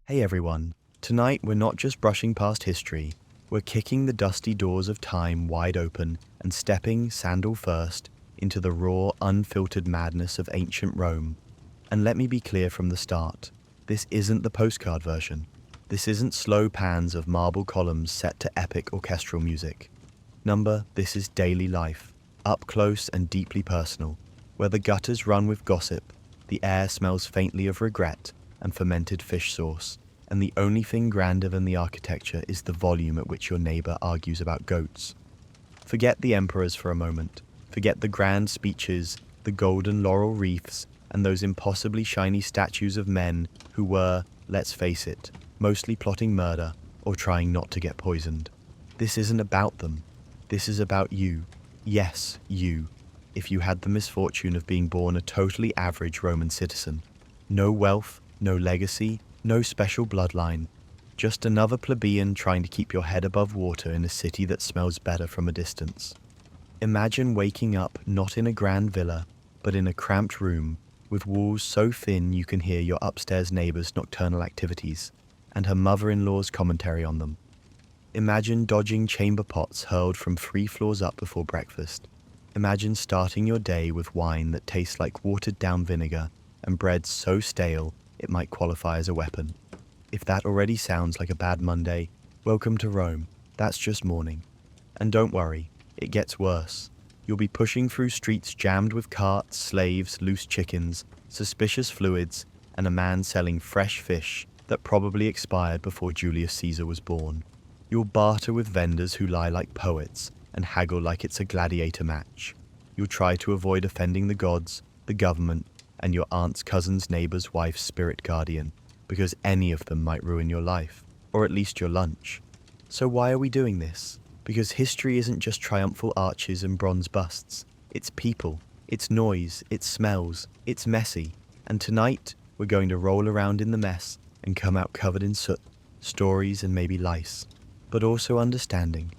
Hey everyone, tonight we're not just brushing past history, we're kicking the dusty doors of time wide open and stepping, sandal first, into the raw, unfiltered madness of ancient Rome. And let me be clear from the start, this isn't the postcard version. This isn't slow pans of marble columns set to epic orchestral music. This is daily life, up close and deeply personal, where the gutters run with gossip, the air smells faintly of regret and fermented fish sauce, and the only thing grander than the architecture is the volume at which your neighbor argues about goats. Forget the emperors for a moment. Forget the grand speeches, the golden laurel wreaths, and those impossibly shiny statues of men who were, let's face it, mostly plotting murder or trying not to get poisoned. This isn't about them. This is about you. Yes, you. If you had the misfortune of being born a totally average Roman citizen. No wealth, no legacy, no special bloodline. Just another plebeian trying to keep your head above water in a city that smells better from a distance. Imagine waking up not in a grand villa, but in a cramped room, with walls so thin you can hear your upstairs neighbor's nocturnal activities, and her mother-in-law's commentary on them. Imagine dodging chamber pots hurled from 3 floors up before breakfast. Imagine starting your day with wine that tastes like watered-down vinegar and bread so stale it might qualify as a weapon. If that already sounds like a bad Monday, welcome to Rome. That's just morning. And don't worry, it gets worse. You'll be pushing through streets jammed with carts, slaves, loose chickens, suspicious fluids, and a man selling fresh fish that probably expired before Julius Caesar was born. You'll barter with vendors who lie like poets and haggle like it's a gladiator match. You'll try to avoid offending the gods, the government, and your aunt's cousin's neighbor's wife's spirit guardian, because any of them might ruin your life, or at least your lunch. So why are we doing this? Because history isn't just triumphal arches and bronze busts. It's people, it's noise, it's smells, it's messy. And tonight, we're going to roll around in the mess and come out covered in soot, stories and maybe lice, but also understanding.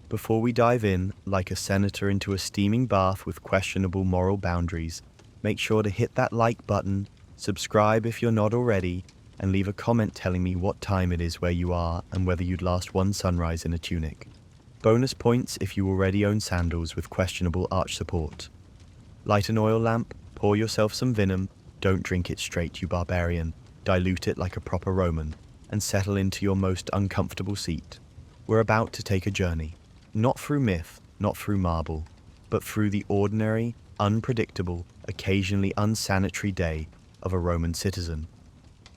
Before we dive in, like a senator into a steaming bath with questionable moral boundaries, make sure to hit that like button, subscribe if you're not already, and leave a comment telling me what time it is where you are and whether you'd last one sunrise in a tunic. Bonus points if you already own sandals with questionable arch support. Light an oil lamp, pour yourself some venom, don't drink it straight, you barbarian, dilute it like a proper Roman, and settle into your most uncomfortable seat. We're about to take a journey, not through myth, not through marble, but through the ordinary, unpredictable, occasionally unsanitary day of a Roman citizen.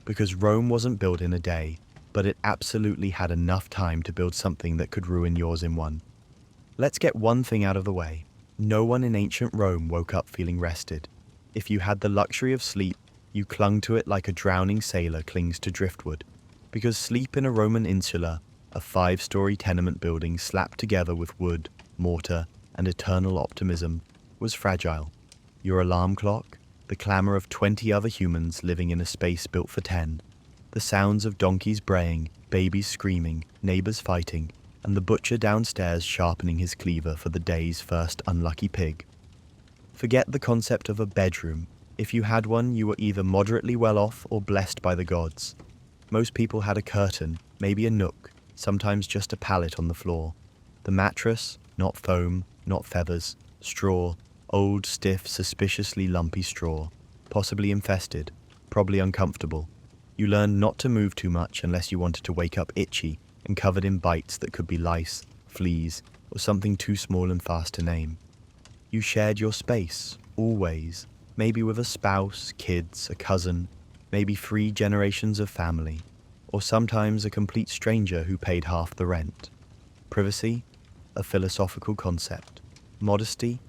Because Rome wasn't built in a day, but it absolutely had enough time to build something that could ruin yours in one. Let's get one thing out of the way. No one in ancient Rome woke up feeling rested. If you had the luxury of sleep, you clung to it like a drowning sailor clings to driftwood. Because sleep in a Roman insula, a 5-story tenement building slapped together with wood, mortar, and eternal optimism, was fragile. Your alarm clock, the clamor of 20 other humans living in a space built for 10, the sounds of donkeys braying, babies screaming, neighbors fighting, and the butcher downstairs sharpening his cleaver for the day's first unlucky pig. Forget the concept of a bedroom. If you had one, you were either moderately well off or blessed by the gods. Most people had a curtain, maybe a nook, sometimes just a pallet on the floor. The mattress, not foam, not feathers, straw, old, stiff, suspiciously lumpy straw, possibly infested, probably uncomfortable. You learned not to move too much unless you wanted to wake up itchy and covered in bites that could be lice, fleas, or something too small and fast to name. You shared your space, always, maybe with a spouse, kids, a cousin, maybe 3 generations of family, or sometimes a complete stranger who paid half the rent. Privacy? A philosophical concept. Modesty?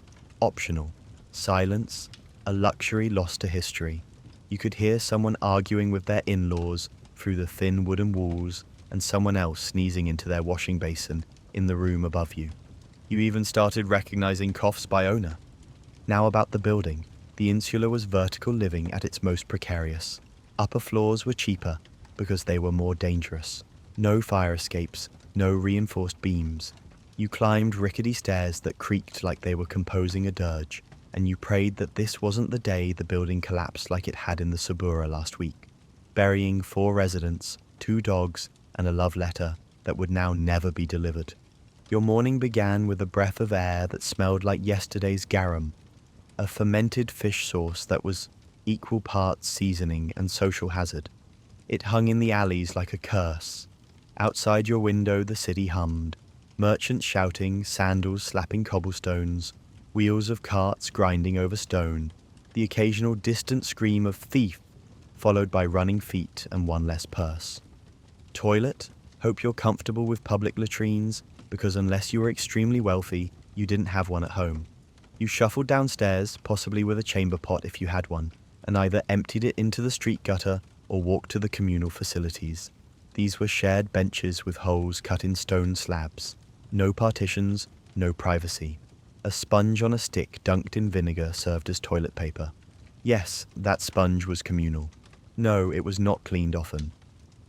Optional. Silence? A luxury lost to history. You could hear someone arguing with their in-laws through the thin wooden walls and someone else sneezing into their washing basin in the room above you. You even started recognizing coughs by owner. Now about the building. The insula was vertical living at its most precarious. Upper floors were cheaper because they were more dangerous. No fire escapes, no reinforced beams. You climbed rickety stairs that creaked like they were composing a dirge, and you prayed that this wasn't the day the building collapsed like it had in the Subura last week. burying 4 residents, 2 dogs, and a love letter that would now never be delivered. Your morning began with a breath of air that smelled like yesterday's garum, a fermented fish sauce that was equal parts seasoning and social hazard. It hung in the alleys like a curse. Outside your window the city hummed, merchants shouting, sandals slapping cobblestones, wheels of carts grinding over stone, the occasional distant scream of thief, followed by running feet and one less purse. Toilet? Hope you're comfortable with public latrines, because unless you were extremely wealthy, you didn't have one at home. You shuffled downstairs, possibly with a chamber pot if you had one, and either emptied it into the street gutter or walked to the communal facilities. These were shared benches with holes cut in stone slabs. No partitions, no privacy. A sponge on a stick dunked in vinegar served as toilet paper. Yes, that sponge was communal. No, it was not cleaned often.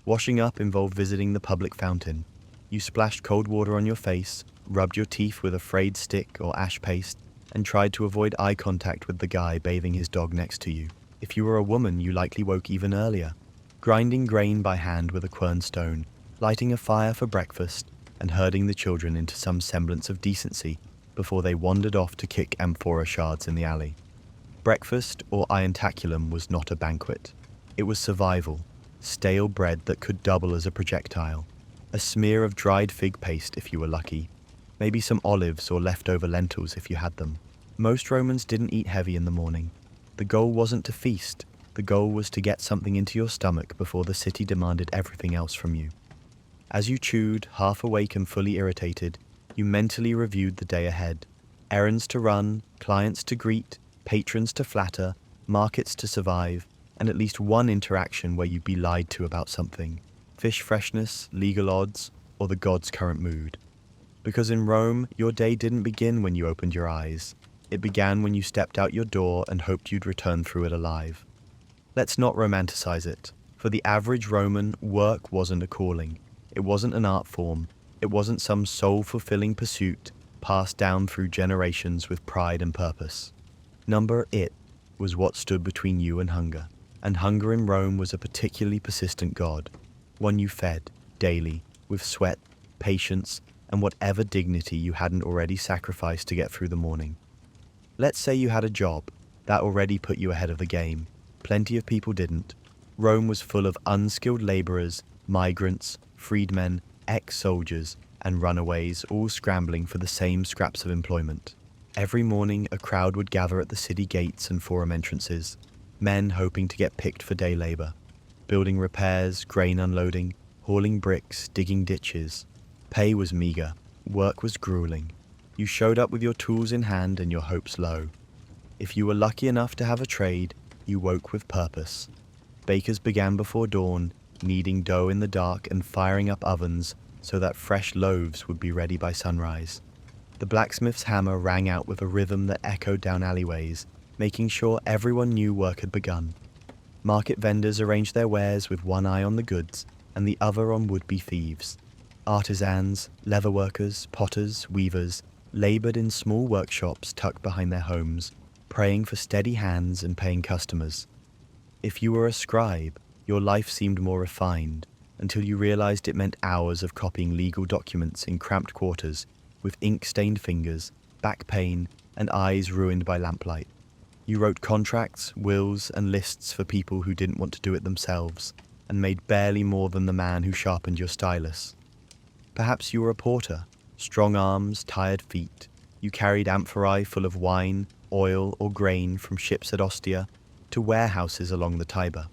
Washing up involved visiting the public fountain. You splashed cold water on your face, rubbed your teeth with a frayed stick or ash paste, and tried to avoid eye contact with the guy bathing his dog next to you. If you were a woman, you likely woke even earlier, grinding grain by hand with a quern stone, lighting a fire for breakfast, and herding the children into some semblance of decency before they wandered off to kick amphora shards in the alley. Breakfast, or irontaculum, was not a banquet. It was survival, stale bread that could double as a projectile, a smear of dried fig paste if you were lucky, maybe some olives or leftover lentils if you had them. Most Romans didn't eat heavy in the morning. The goal wasn't to feast, the goal was to get something into your stomach before the city demanded everything else from you. As you chewed, half awake and fully irritated, you mentally reviewed the day ahead. Errands to run, clients to greet, patrons to flatter, markets to survive, and at least one interaction where you'd be lied to about something. Fish freshness, legal odds, or the god's current mood. Because in Rome, your day didn't begin when you opened your eyes. It began when you stepped out your door and hoped you'd return through it alive. Let's not romanticize it. For the average Roman, work wasn't a calling. It wasn't an art form. It wasn't some soul-fulfilling pursuit passed down through generations with pride and purpose. It was what stood between you and hunger. And hunger in Rome was a particularly persistent god, one you fed, daily, with sweat, patience, and whatever dignity you hadn't already sacrificed to get through the morning. Let's say you had a job. That already put you ahead of the game. Plenty of people didn't. Rome was full of unskilled laborers, migrants, freedmen, ex-soldiers, and runaways, all scrambling for the same scraps of employment. Every morning, a crowd would gather at the city gates and forum entrances, men hoping to get picked for day labor, building repairs, grain unloading, hauling bricks, digging ditches. Pay was meager, work was grueling. You showed up with your tools in hand and your hopes low. If you were lucky enough to have a trade, you woke with purpose. Bakers began before dawn, kneading dough in the dark and firing up ovens so that fresh loaves would be ready by sunrise. The blacksmith's hammer rang out with a rhythm that echoed down alleyways, making sure everyone knew work had begun. Market vendors arranged their wares with one eye on the goods and the other on would-be thieves. Artisans, leather workers, potters, weavers, labored in small workshops tucked behind their homes, praying for steady hands and paying customers. If you were a scribe, your life seemed more refined, until you realized it meant hours of copying legal documents in cramped quarters, with ink-stained fingers, back pain, and eyes ruined by lamplight. You wrote contracts, wills, and lists for people who didn't want to do it themselves, and made barely more than the man who sharpened your stylus. Perhaps you were a porter, strong arms, tired feet. You carried amphorae full of wine, oil, or grain from ships at Ostia to warehouses along the Tiber.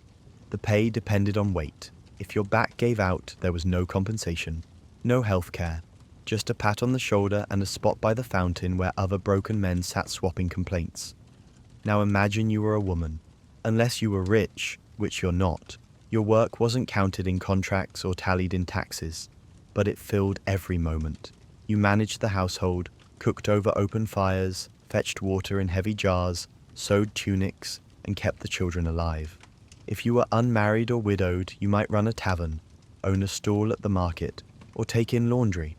The pay depended on weight. If your back gave out, there was no compensation, no health care, just a pat on the shoulder and a spot by the fountain where other broken men sat swapping complaints. Now imagine you were a woman. Unless you were rich, which you're not, your work wasn't counted in contracts or tallied in taxes, but it filled every moment. You managed the household, cooked over open fires, fetched water in heavy jars, sewed tunics, and kept the children alive. If you were unmarried or widowed, you might run a tavern, own a stall at the market, or take in laundry.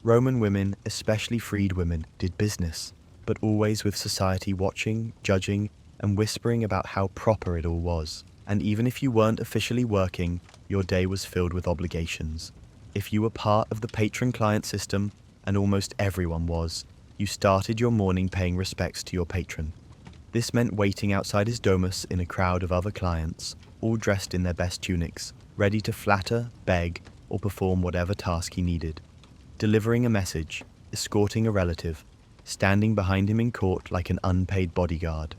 Roman women, especially freed women, did business, but always with society watching, judging, and whispering about how proper it all was. And even if you weren't officially working, your day was filled with obligations. If you were part of the patron-client system, and almost everyone was, you started your morning paying respects to your patron. This meant waiting outside his domus in a crowd of other clients, all dressed in their best tunics, ready to flatter, beg, or perform whatever task he needed. Delivering a message, escorting a relative, standing behind him in court like an unpaid bodyguard.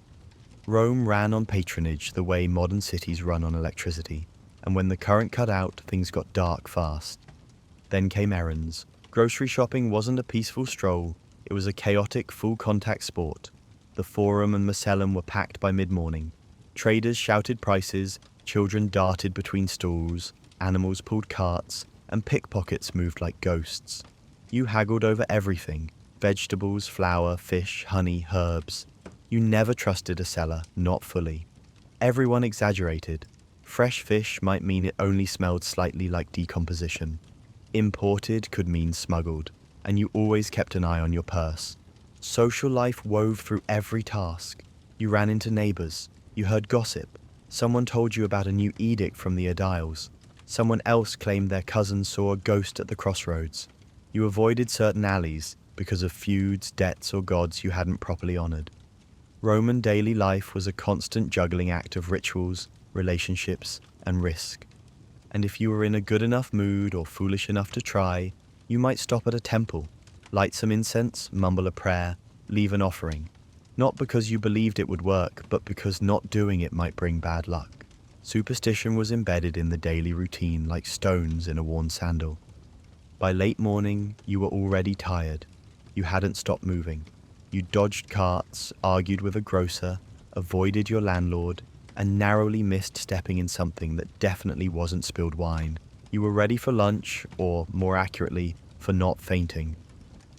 Rome ran on patronage the way modern cities run on electricity, and when the current cut out, things got dark fast. Then came errands. Grocery shopping wasn't a peaceful stroll, it was a chaotic, full-contact sport. The Forum and Macellum were packed by mid-morning. Traders shouted prices, children darted between stalls, animals pulled carts, and pickpockets moved like ghosts. You haggled over everything: vegetables, flour, fish, honey, herbs. You never trusted a seller, not fully. Everyone exaggerated. Fresh fish might mean it only smelled slightly like decomposition. Imported could mean smuggled, and you always kept an eye on your purse. Social life wove through every task. You ran into neighbors. You heard gossip. Someone told you about a new edict from the aediles. Someone else claimed their cousin saw a ghost at the crossroads. You avoided certain alleys because of feuds, debts, or gods you hadn't properly honored. Roman daily life was a constant juggling act of rituals, relationships, and risk. And if you were in a good enough mood or foolish enough to try, you might stop at a temple, light some incense, mumble a prayer, leave an offering. Not because you believed it would work, but because not doing it might bring bad luck. Superstition was embedded in the daily routine like stones in a worn sandal. By late morning, you were already tired. You hadn't stopped moving. You dodged carts, argued with a grocer, avoided your landlord, and narrowly missed stepping in something that definitely wasn't spilled wine. You were ready for lunch, or more accurately, for not fainting.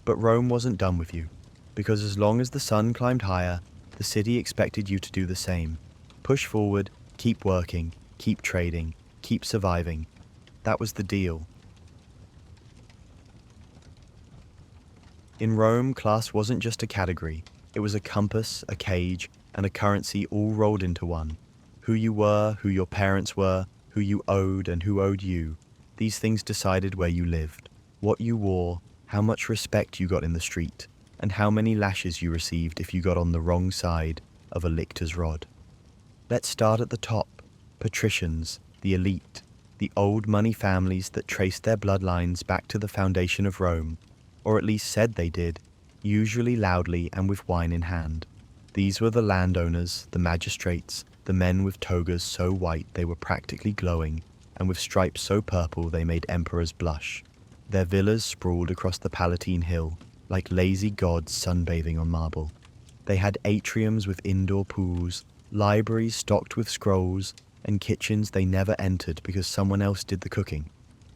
But Rome wasn't done with you, because as long as the sun climbed higher, the city expected you to do the same. Push forward, keep working, keep trading, keep surviving. That was the deal. In Rome, class wasn't just a category. It was a compass, a cage, and a currency all rolled into one. Who you were, who your parents were, who you owed, and who owed you. These things decided where you lived, what you wore, how much respect you got in the street, and how many lashes you received if you got on the wrong side of a lictor's rod. Let's start at the top. Patricians, the elite, the old money families that traced their bloodlines back to the foundation of Rome, or at least said they did, usually loudly and with wine in hand. These were the landowners, the magistrates, the men with togas so white they were practically glowing, and with stripes so purple they made emperors blush. Their villas sprawled across the Palatine Hill, like lazy gods sunbathing on marble. They had atriums with indoor pools, libraries stocked with scrolls, and kitchens they never entered because someone else did the cooking.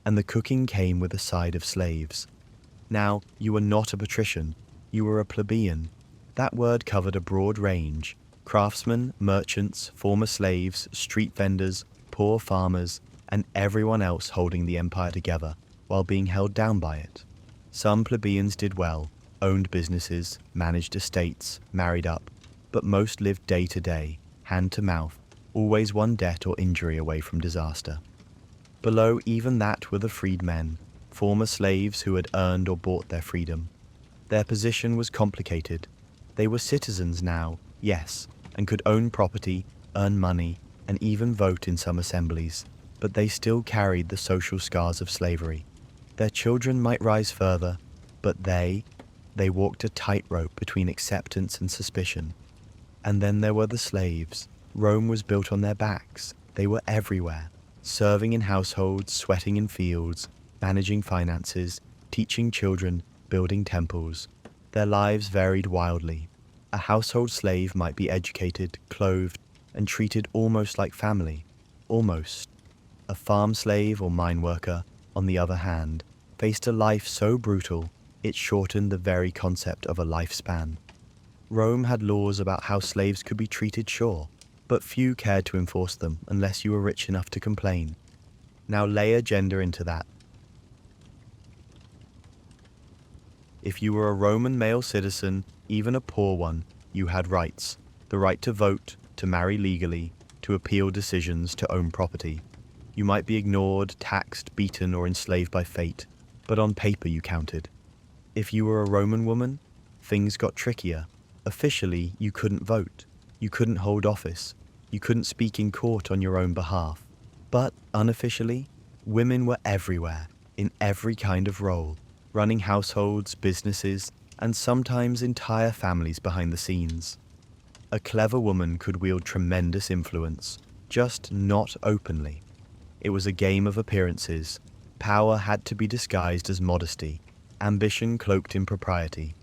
And the cooking came with a side of slaves. Now, you were not a patrician, you were a plebeian. That word covered a broad range: craftsmen, merchants, former slaves, street vendors, poor farmers, and everyone else holding the empire together while being held down by it. Some plebeians did well, owned businesses, managed estates, married up, but most lived day to day, hand to mouth, always one debt or injury away from disaster. Below even that were the freedmen, former slaves who had earned or bought their freedom. Their position was complicated. They were citizens now, yes, and could own property, earn money, and even vote in some assemblies, but they still carried the social scars of slavery. Their children might rise further, but they walked a tightrope between acceptance and suspicion. And then there were the slaves. Rome was built on their backs. They were everywhere, serving in households, sweating in fields, managing finances, teaching children, building temples. Their lives varied wildly. A household slave might be educated, clothed, and treated almost like family. Almost. A farm slave or mine worker, on the other hand, faced a life so brutal it shortened the very concept of a lifespan. Rome had laws about how slaves could be treated, sure, but few cared to enforce them unless you were rich enough to complain. Now layer gender into that. If you were a Roman male citizen, even a poor one, you had rights. The right to vote, to marry legally, to appeal decisions, to own property. You might be ignored, taxed, beaten, or enslaved by fate, but on paper you counted. If you were a Roman woman, things got trickier. Officially, you couldn't vote. You couldn't hold office. You couldn't speak in court on your own behalf. But unofficially, women were everywhere, in every kind of role, running households, businesses, and sometimes entire families behind the scenes. A clever woman could wield tremendous influence, just not openly. It was a game of appearances. Power had to be disguised as modesty, ambition cloaked in propriety.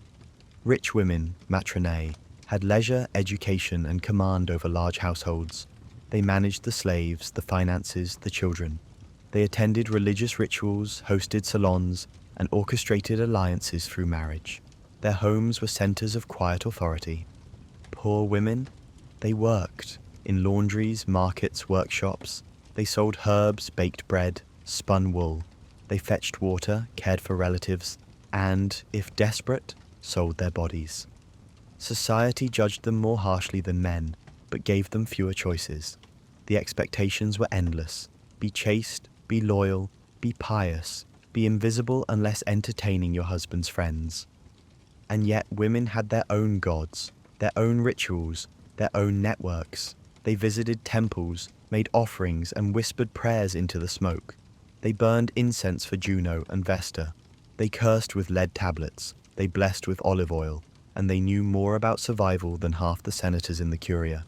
Rich women, matronae, had leisure, education, and command over large households. They managed the slaves, the finances, the children. They attended religious rituals, hosted salons, and orchestrated alliances through marriage. Their homes were centers of quiet authority. Poor women? They worked in laundries, markets, workshops. They sold herbs, baked bread, spun wool. They fetched water, cared for relatives, and, if desperate, sold their bodies. Society judged them more harshly than men, but gave them fewer choices. The expectations were endless. Be chaste, be loyal, be pious, be invisible unless entertaining your husband's friends. And yet women had their own gods, their own rituals, their own networks. They visited temples, made offerings, and whispered prayers into the smoke. They burned incense for Juno and Vesta. They cursed with lead tablets. They blessed with olive oil. And they knew more about survival than half the senators in the Curia.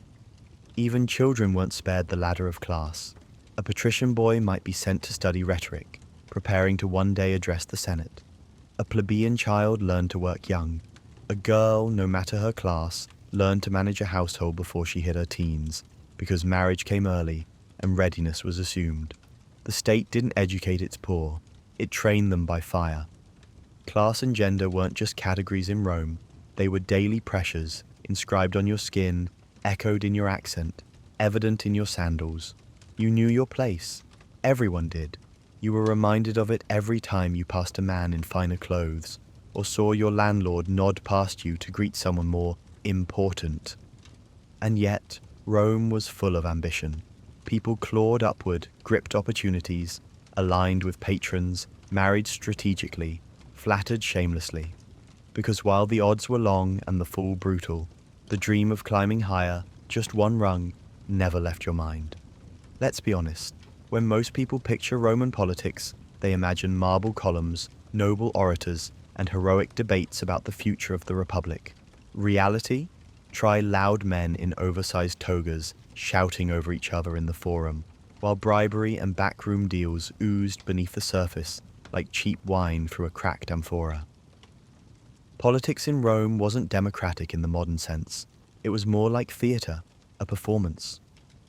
Even children weren't spared the ladder of class. A patrician boy might be sent to study rhetoric, preparing to one day address the Senate. A plebeian child learned to work young. A girl, no matter her class, learned to manage a household before she hit her teens, because marriage came early and readiness was assumed. The state didn't educate its poor, it trained them by fire. Class and gender weren't just categories in Rome, they were daily pressures, inscribed on your skin, echoed in your accent, evident in your sandals. You knew your place. Everyone did. You were reminded of it every time you passed a man in finer clothes, or saw your landlord nod past you to greet someone more important. And yet, Rome was full of ambition. People clawed upward, gripped opportunities, aligned with patrons, married strategically, flattered shamelessly. Because while the odds were long and the fall brutal, the dream of climbing higher, just one rung, never left your mind. Let's be honest, when most people picture Roman politics, they imagine marble columns, noble orators, and heroic debates about the future of the Republic. Reality? Try loud men in oversized togas shouting over each other in the forum, while bribery and backroom deals oozed beneath the surface like cheap wine through a cracked amphora. Politics in Rome wasn't democratic in the modern sense. It was more like theatre, a performance.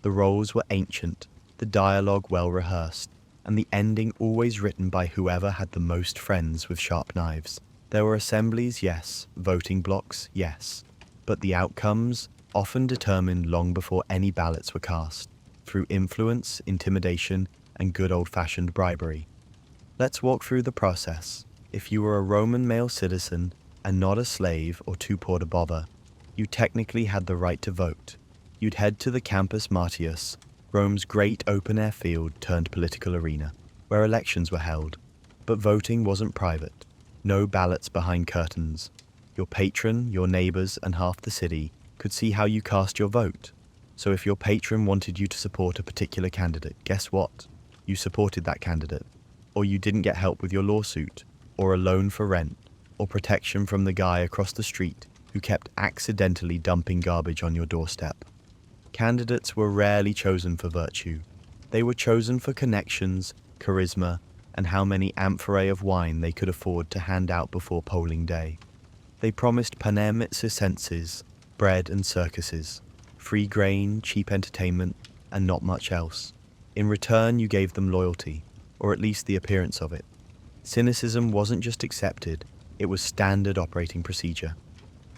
The roles were ancient, the dialogue well rehearsed, and the ending always written by whoever had the most friends with sharp knives. There were assemblies, yes, voting blocks, yes, but the outcomes often determined long before any ballots were cast, through influence, intimidation, and good old-fashioned bribery. Let's walk through the process. If you were a Roman male citizen and not a slave or too poor to bother, you technically had the right to vote. You'd head to the Campus Martius, Rome's great open-air field turned political arena, where elections were held. But voting wasn't private. No ballots behind curtains. Your patron, your neighbors, and half the city could see how you cast your vote. So if your patron wanted you to support a particular candidate, guess what? You supported that candidate. Or you didn't get help with your lawsuit, or a loan for rent, or protection from the guy across the street who kept accidentally dumping garbage on your doorstep. Candidates were rarely chosen for virtue. They were chosen for connections, charisma, and how many amphorae of wine they could afford to hand out before polling day. They promised panem et circenses, bread and circuses, free grain, cheap entertainment, and not much else. In return, you gave them loyalty, or at least the appearance of it. Cynicism wasn't just accepted, it was standard operating procedure.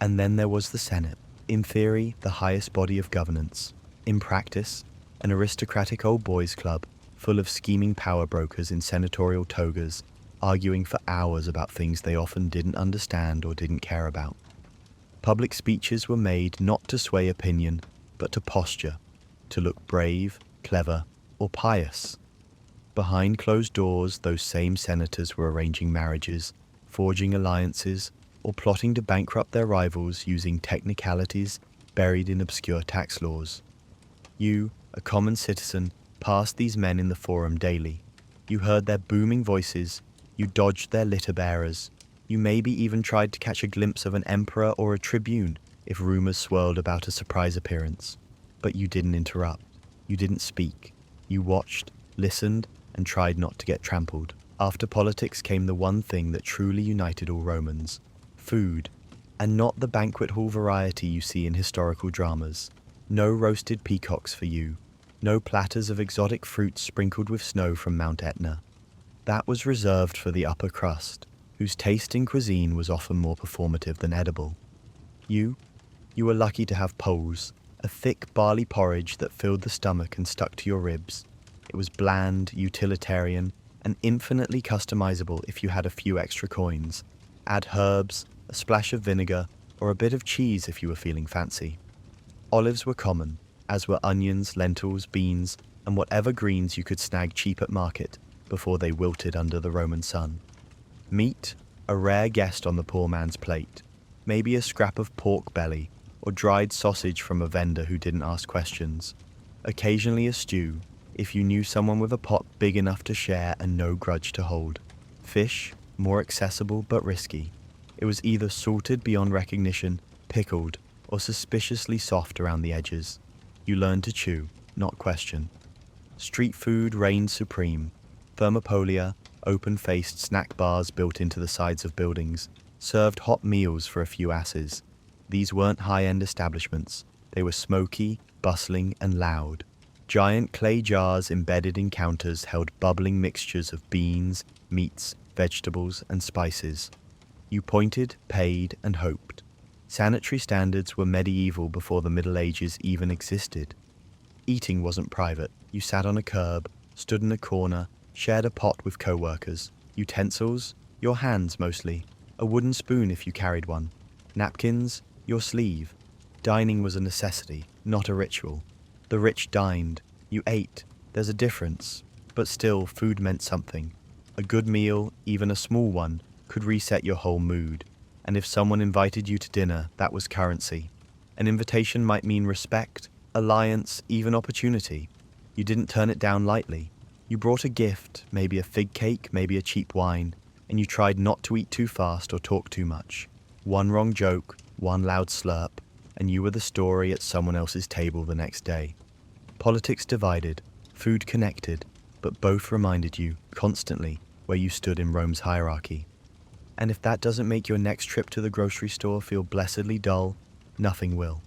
And then there was the Senate. In theory, the highest body of governance. In practice, an aristocratic old boys' club full of scheming power brokers in senatorial togas, arguing for hours about things they often didn't understand or didn't care about. Public speeches were made not to sway opinion, but to posture. to look brave, clever, or pious. Behind closed doors, those same senators were arranging marriages, forging alliances, or plotting to bankrupt their rivals using technicalities buried in obscure tax laws. You, a common citizen, passed these men in the forum daily. You heard their booming voices, you dodged their litter bearers, you maybe even tried to catch a glimpse of an emperor or a tribune if rumors swirled about a surprise appearance. But you didn't interrupt, you didn't speak, you watched, listened, and tried not to get trampled. After politics came the one thing that truly united all Romans: food, and not the banquet hall variety you see in historical dramas. No roasted peacocks for you, no platters of exotic fruits sprinkled with snow from Mount Etna. That was reserved for the upper crust, whose taste in cuisine was often more performative than edible. You were lucky to have poles, a thick barley porridge that filled the stomach and stuck to your ribs. It was bland, utilitarian, and infinitely customizable if you had a few extra coins. Add herbs, a splash of vinegar, or a bit of cheese if you were feeling fancy. Olives were common, as were onions, lentils, beans, and whatever greens you could snag cheap at market before they wilted under the Roman sun. Meat, a rare guest on the poor man's plate. Maybe a scrap of pork belly, or dried sausage from a vendor who didn't ask questions. Occasionally a stew, if you knew someone with a pot big enough to share and no grudge to hold. Fish, more accessible but risky. It was either salted beyond recognition, pickled, or suspiciously soft around the edges. You learned to chew, not question. Street food reigned supreme. Thermopolia, open-faced snack bars built into the sides of buildings, served hot meals for a few asses. These weren't high-end establishments. They were smoky, bustling, and loud. Giant clay jars embedded in counters held bubbling mixtures of beans, meats, vegetables, and spices. You pointed, paid, and hoped. Sanitary standards were medieval before the Middle Ages even existed. Eating wasn't private. You sat on a curb, stood in a corner, shared a pot with co-workers. Utensils? Your hands mostly. A wooden spoon if you carried one. Napkins? Your sleeve. Dining was a necessity, not a ritual. The rich dined. You ate. There's a difference. But still, food meant something. A good meal, even a small one, could reset your whole mood. And if someone invited you to dinner, that was currency. An invitation might mean respect, alliance, even opportunity. You didn't turn it down lightly. You brought a gift, maybe a fig cake, maybe a cheap wine, and you tried not to eat too fast or talk too much. One wrong joke, one loud slurp, and you were the story at someone else's table the next day. Politics divided, food connected, but both reminded you, constantly, where you stood in Rome's hierarchy. And if that doesn't make your next trip to the grocery store feel blessedly dull, nothing will.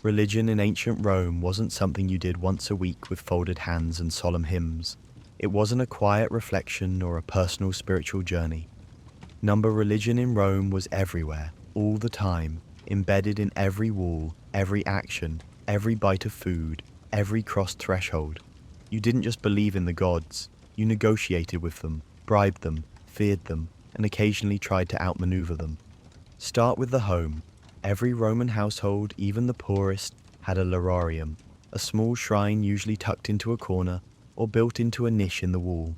Religion in ancient Rome wasn't something you did once a week with folded hands and solemn hymns. It wasn't a quiet reflection or a personal spiritual journey. Religion in Rome was everywhere, all the time, embedded in every wall, every action, every bite of food, every crossed threshold. You didn't just believe in the gods, you negotiated with them, bribed them, feared them, and occasionally tried to outmaneuver them. Start with the home. Every Roman household, even the poorest, had a lararium, a small shrine usually tucked into a corner or built into a niche in the wall.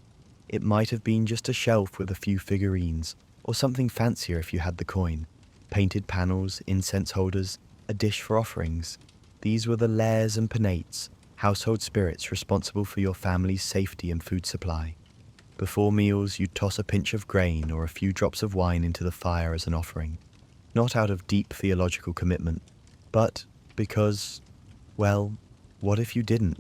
It might have been just a shelf with a few figurines, or something fancier if you had the coin. Painted panels, incense holders, a dish for offerings. These were the lares and penates, household spirits responsible for your family's safety and food supply. Before meals, you'd toss a pinch of grain or a few drops of wine into the fire as an offering. Not out of deep theological commitment, but because, well, what if you didn't?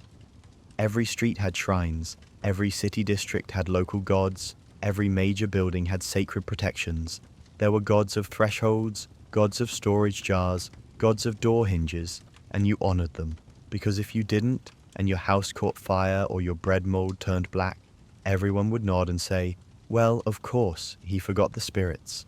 Every street had shrines, every city district had local gods, every major building had sacred protections. There were gods of thresholds, gods of storage jars, gods of door hinges, and you honored them, because if you didn't, and your house caught fire or your bread mold turned black, everyone would nod and say, well, of course, he forgot the spirits.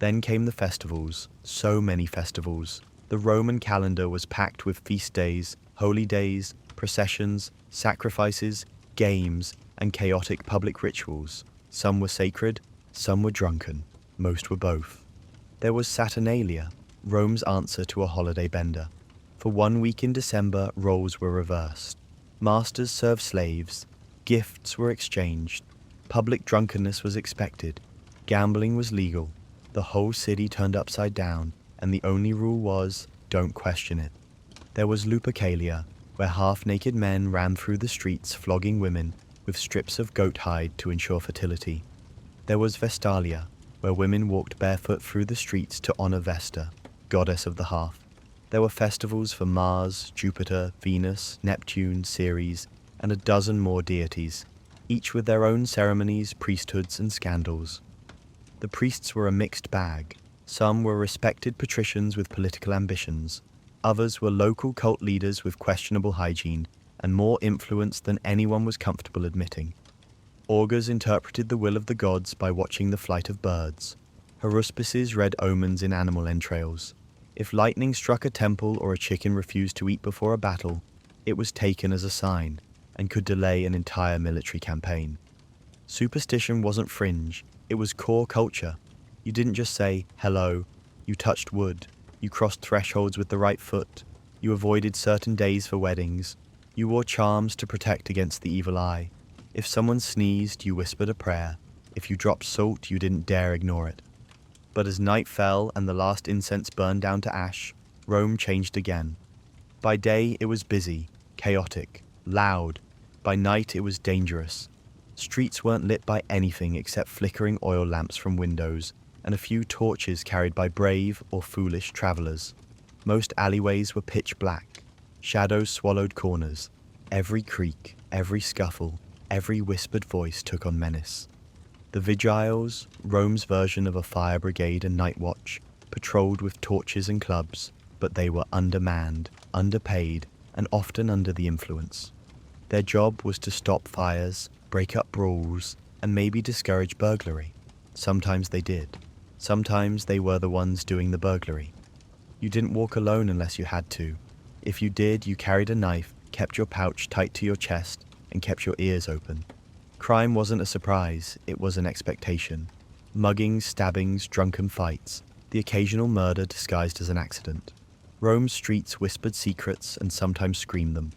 Then came the festivals, so many festivals. The Roman calendar was packed with feast days, holy days, processions, sacrifices, games, and chaotic public rituals. Some were sacred, some were drunken, most were both. There was Saturnalia, Rome's answer to a holiday bender. For 1 week in December, roles were reversed. Masters served slaves, gifts were exchanged, public drunkenness was expected, gambling was legal, the whole city turned upside down, and the only rule was, don't question it. There was Lupercalia, where half-naked men ran through the streets flogging women with strips of goat hide to ensure fertility. There was Vestalia, where women walked barefoot through the streets to honor Vesta, goddess of the hearth. There were festivals for Mars, Jupiter, Venus, Neptune, Ceres, and a dozen more deities, each with their own ceremonies, priesthoods, and scandals. The priests were a mixed bag. Some were respected patricians with political ambitions. Others were local cult leaders with questionable hygiene and more influence than anyone was comfortable admitting. Augurs interpreted the will of the gods by watching the flight of birds. Haruspices read omens in animal entrails. If lightning struck a temple or a chicken refused to eat before a battle, it was taken as a sign and could delay an entire military campaign. Superstition wasn't fringe, it was core culture. You didn't just say, hello, you touched wood, you crossed thresholds with the right foot, you avoided certain days for weddings, you wore charms to protect against the evil eye. If someone sneezed, you whispered a prayer. If you dropped salt, you didn't dare ignore it. But as night fell and the last incense burned down to ash, Rome changed again. By day it was busy, chaotic, loud. By night it was dangerous. Streets weren't lit by anything except flickering oil lamps from windows and a few torches carried by brave or foolish travelers. Most alleyways were pitch black. Shadows swallowed corners. Every creak, every scuffle, every whispered voice took on menace. The Vigiles, Rome's version of a fire brigade and night watch, patrolled with torches and clubs, but they were undermanned, underpaid, and often under the influence. Their job was to stop fires, break up brawls, and maybe discourage burglary. Sometimes they did. Sometimes they were the ones doing the burglary. You didn't walk alone unless you had to. If you did, you carried a knife, kept your pouch tight to your chest, and kept your ears open. Crime wasn't a surprise, it was an expectation. Muggings, stabbings, drunken fights, the occasional murder disguised as an accident. Rome's streets whispered secrets and sometimes screamed them.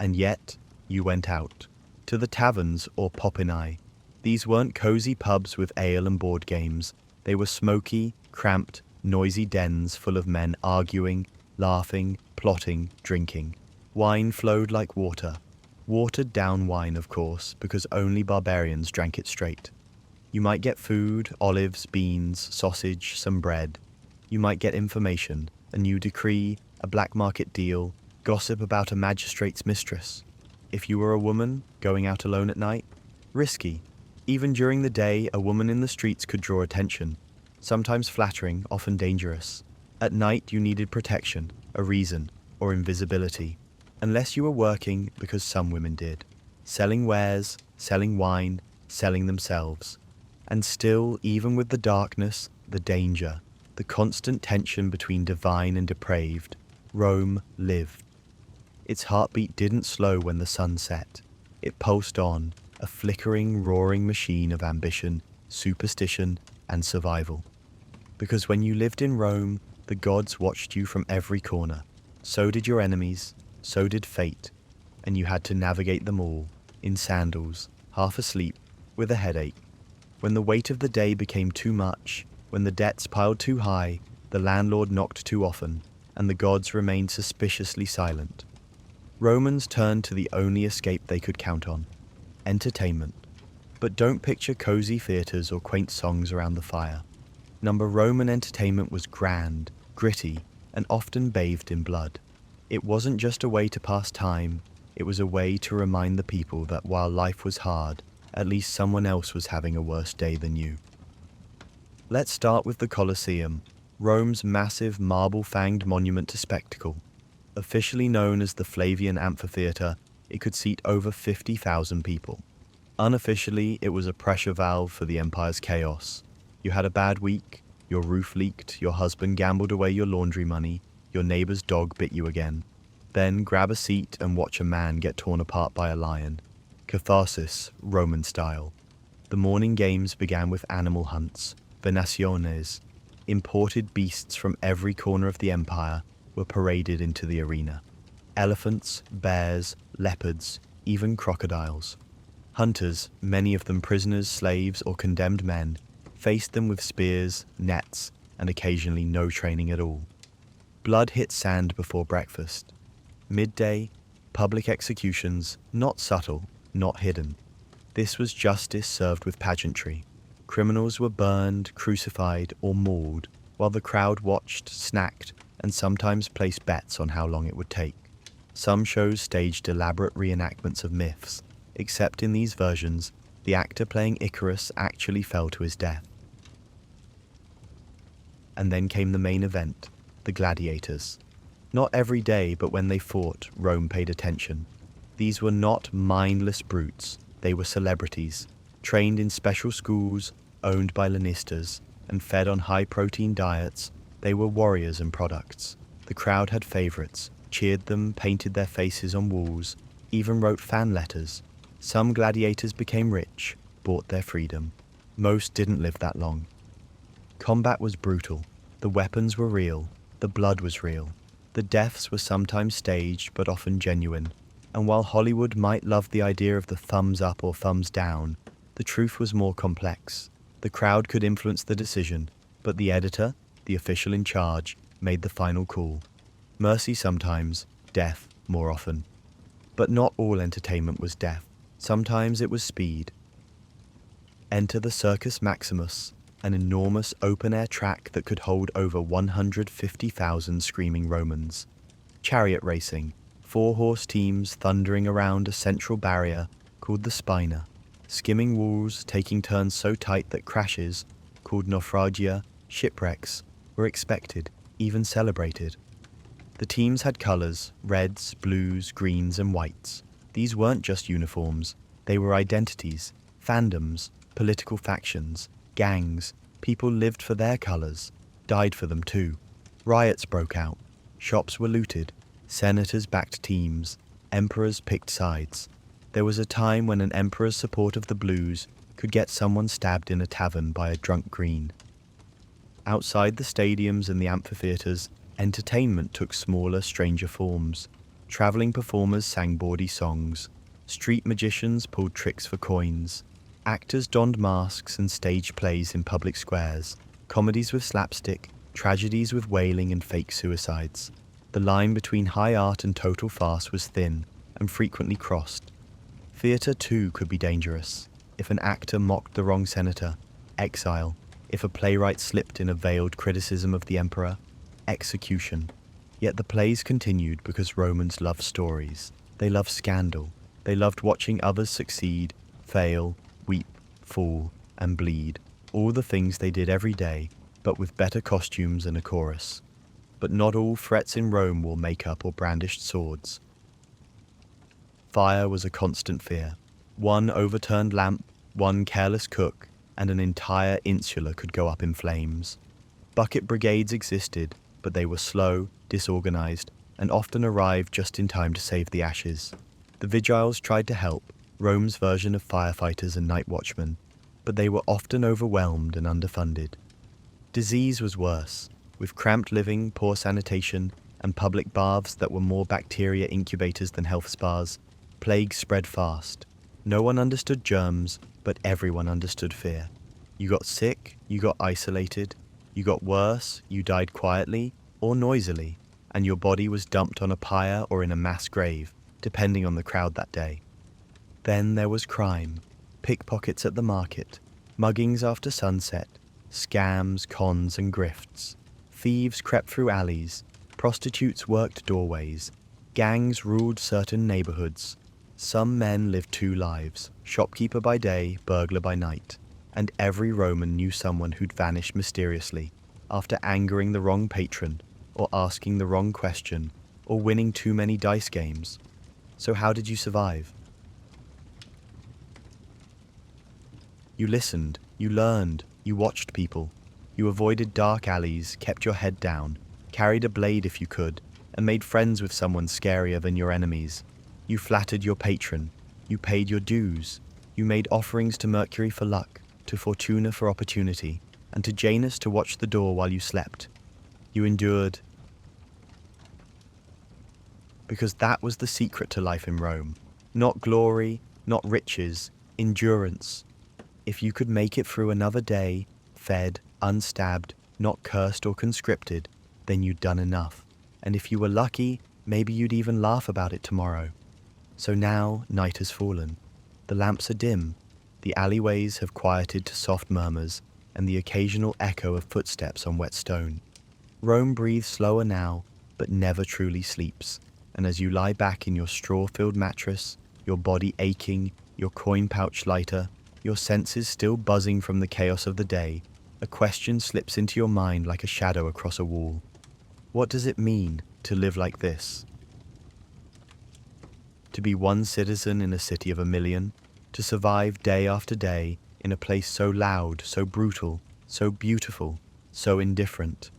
And yet, you went out. To the taverns or popinae. These weren't cozy pubs with ale and board games. They were smoky, cramped, noisy dens full of men arguing, laughing, plotting, drinking. Wine flowed like water. Watered down wine, of course, because only barbarians drank it straight. You might get food, olives, beans, sausage, some bread. You might get information, a new decree, a black market deal, gossip about a magistrate's mistress. If you were a woman, going out alone at night, risky. Even during the day, a woman in the streets could draw attention, sometimes flattering, often dangerous. At night, you needed protection, a reason, or invisibility. Unless you were working, because some women did. Selling wares, selling wine, selling themselves. And still, even with the darkness, the danger, the constant tension between divine and depraved, Rome lived. Its heartbeat didn't slow when the sun set. It pulsed on, a flickering, roaring machine of ambition, superstition, and survival. Because when you lived in Rome, the gods watched you from every corner. So did your enemies, so did fate, and you had to navigate them all, in sandals, half asleep, with a headache. When the weight of the day became too much, when the debts piled too high, the landlord knocked too often, and the gods remained suspiciously silent. Romans turned to the only escape they could count on, entertainment. But don't picture cozy theatres or quaint songs around the fire. Roman entertainment was grand, gritty, and often bathed in blood. It wasn't just a way to pass time, it was a way to remind the people that while life was hard, at least someone else was having a worse day than you. Let's start with the Colosseum, Rome's massive marble-fanged monument to spectacle. Officially known as the Flavian Amphitheatre, it could seat over 50,000 people. Unofficially, it was a pressure valve for the empire's chaos. You had a bad week, your roof leaked, your husband gambled away your laundry money, your neighbor's dog bit you again. Then grab a seat and watch a man get torn apart by a lion. Catharsis, Roman style. The morning games began with animal hunts, venaciones. Imported beasts from every corner of the empire were paraded into the arena. Elephants, bears, leopards, even crocodiles. Hunters, many of them prisoners, slaves, or condemned men, faced them with spears, nets, and occasionally no training at all. Blood hit sand before breakfast. Midday, public executions, not subtle, not hidden. This was justice served with pageantry. Criminals were burned, crucified, or mauled, while the crowd watched, snacked, and sometimes placed bets on how long it would take. Some shows staged elaborate reenactments of myths, except in these versions, the actor playing Icarus actually fell to his death. And then came the main event, the gladiators. Not every day, but when they fought, Rome paid attention. These were not mindless brutes, they were celebrities, trained in special schools, owned by lannistas, and fed on high-protein diets. They were warriors and products. The crowd had favorites, cheered them, painted their faces on walls, even wrote fan letters. Some gladiators became rich, bought their freedom. Most didn't live that long. Combat was brutal. The weapons were real. The blood was real. The deaths were sometimes staged, but often genuine. And while Hollywood might love the idea of the thumbs up or thumbs down, the truth was more complex. The crowd could influence the decision, but the editor, the official in charge, made the final call. Mercy sometimes, death more often. But not all entertainment was death. Sometimes it was speed. Enter the Circus Maximus, an enormous open-air track that could hold over 150,000 screaming Romans. Chariot racing, 4-horse teams thundering around a central barrier called the spina. Skimming walls, taking turns so tight that crashes, called naufragia, shipwrecks, were expected, even celebrated. The teams had colours, reds, blues, greens and whites. These weren't just uniforms, they were identities, fandoms, political factions, gangs. People lived for their colours, died for them too. Riots broke out, shops were looted, senators backed teams, emperors picked sides. There was a time when an emperor's support of the blues could get someone stabbed in a tavern by a drunk green. Outside the stadiums and the amphitheatres, entertainment took smaller, stranger forms. Travelling performers sang bawdy songs. Street magicians pulled tricks for coins. Actors donned masks and staged plays in public squares. Comedies with slapstick, tragedies with wailing and fake suicides. The line between high art and total farce was thin and frequently crossed. Theatre too could be dangerous. If an actor mocked the wrong senator, exile. If a playwright slipped in a veiled criticism of the emperor, execution. Yet the plays continued because Romans loved stories. They loved scandal. They loved watching others succeed, fail, weep, fall, and bleed. All the things they did every day, but with better costumes and a chorus. But not all threats in Rome wore makeup or brandished swords. Fire was a constant fear. One overturned lamp, one careless cook, and an entire insula could go up in flames. Bucket brigades existed, but they were slow, disorganized, and often arrived just in time to save the ashes. The vigiles tried to help, Rome's version of firefighters and night watchmen, but they were often overwhelmed and underfunded. Disease was worse, with cramped living, poor sanitation, and public baths that were more bacteria incubators than health spas. Plague spread fast. No one understood germs, but everyone understood fear. You got sick, you got isolated, you got worse, you died quietly or noisily, and your body was dumped on a pyre or in a mass grave, depending on the crowd that day. Then there was crime, pickpockets at the market, muggings after sunset, scams, cons and grifts. Thieves crept through alleys, prostitutes worked doorways, gangs ruled certain neighborhoods. Some men lived two lives, shopkeeper by day, burglar by night, and every Roman knew someone who'd vanished mysteriously after angering the wrong patron, or asking the wrong question, or winning too many dice games. So how did you survive? You listened, you learned, you watched people. You avoided dark alleys, kept your head down, carried a blade if you could, and made friends with someone scarier than your enemies. You flattered your patron. You paid your dues. You made offerings to Mercury for luck, to Fortuna for opportunity, and to Janus to watch the door while you slept. You endured. because that was the secret to life in Rome. Not glory, not riches, endurance. If you could make it through another day, fed, unstabbed, not cursed or conscripted, then you'd done enough. And if you were lucky, maybe you'd even laugh about it tomorrow. So now night has fallen. The lamps are dim. The alleyways have quieted to soft murmurs and the occasional echo of footsteps on wet stone. Rome breathes slower now, but never truly sleeps. And as you lie back in your straw-filled mattress, your body aching, your coin pouch lighter, your senses still buzzing from the chaos of the day, a question slips into your mind like a shadow across a wall. What does it mean to live like this? To be one citizen in a city of a million, to survive day after day in a place so loud, so brutal, so beautiful, so indifferent.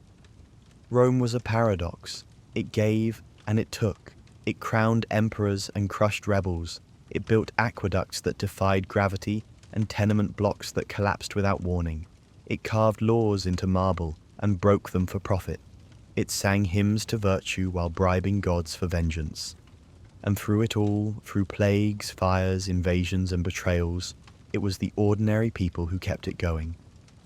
Rome was a paradox. It gave and it took. It crowned emperors and crushed rebels. It built aqueducts that defied gravity and tenement blocks that collapsed without warning. It carved laws into marble and broke them for profit. It sang hymns to virtue while bribing gods for vengeance. And through it all, through plagues, fires, invasions, and betrayals, it was the ordinary people who kept it going.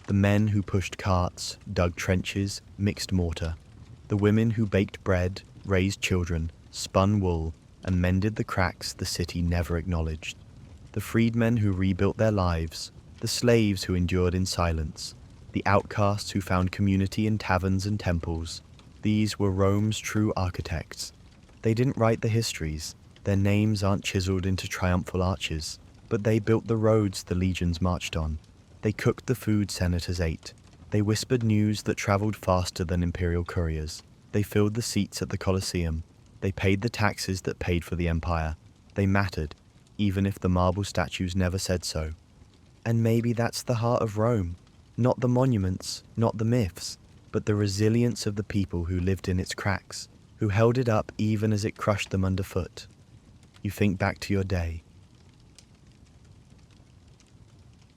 The men who pushed carts, dug trenches, mixed mortar. The women who baked bread, raised children, spun wool, and mended the cracks the city never acknowledged. The freedmen who rebuilt their lives, the slaves who endured in silence, the outcasts who found community in taverns and temples. These were Rome's true architects. They didn't write the histories. Their names aren't chiseled into triumphal arches, but they built the roads the legions marched on. They cooked the food senators ate. They whispered news that traveled faster than imperial couriers. They filled the seats at the Colosseum. They paid the taxes that paid for the empire. They mattered, even if the marble statues never said so. And maybe that's the heart of Rome. Not the monuments, not the myths, but the resilience of the people who lived in its cracks, who held it up even as it crushed them underfoot. You think back to your day.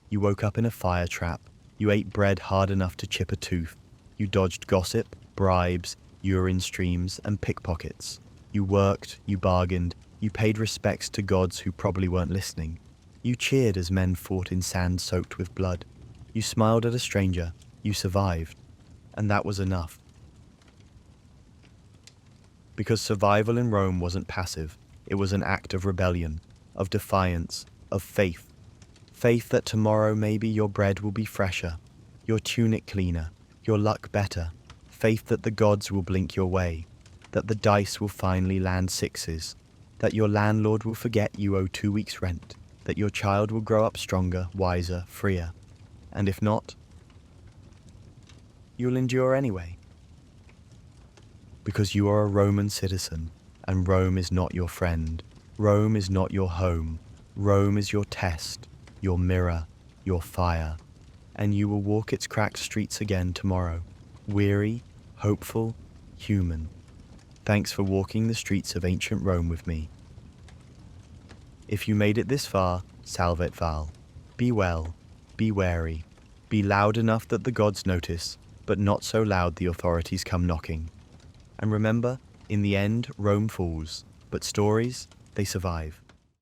You woke up in a fire trap. You ate bread hard enough to chip a tooth. You dodged gossip, bribes, urine streams, and pickpockets. You worked, you bargained, you paid respects to gods who probably weren't listening. You cheered as men fought in sand soaked with blood. You smiled at a stranger. You survived. And that was enough. Because survival in Rome wasn't passive. It was an act of rebellion, of defiance, of faith. Faith that tomorrow maybe your bread will be fresher, your tunic cleaner, your luck better. Faith that the gods will blink your way, that the dice will finally land sixes, that your landlord will forget you owe 2 weeks' rent, that your child will grow up stronger, wiser, freer. And if not, you'll endure anyway. Because you are a Roman citizen, and Rome is not your friend. Rome is not your home. Rome is your test, your mirror, your fire. And you will walk its cracked streets again tomorrow, weary, hopeful, human. Thanks for walking the streets of ancient Rome with me. If you made it this far, salvet val. Be well, be wary. Be loud enough that the gods notice, but not so loud the authorities come knocking. And remember, in the end, Rome falls, but stories, they survive.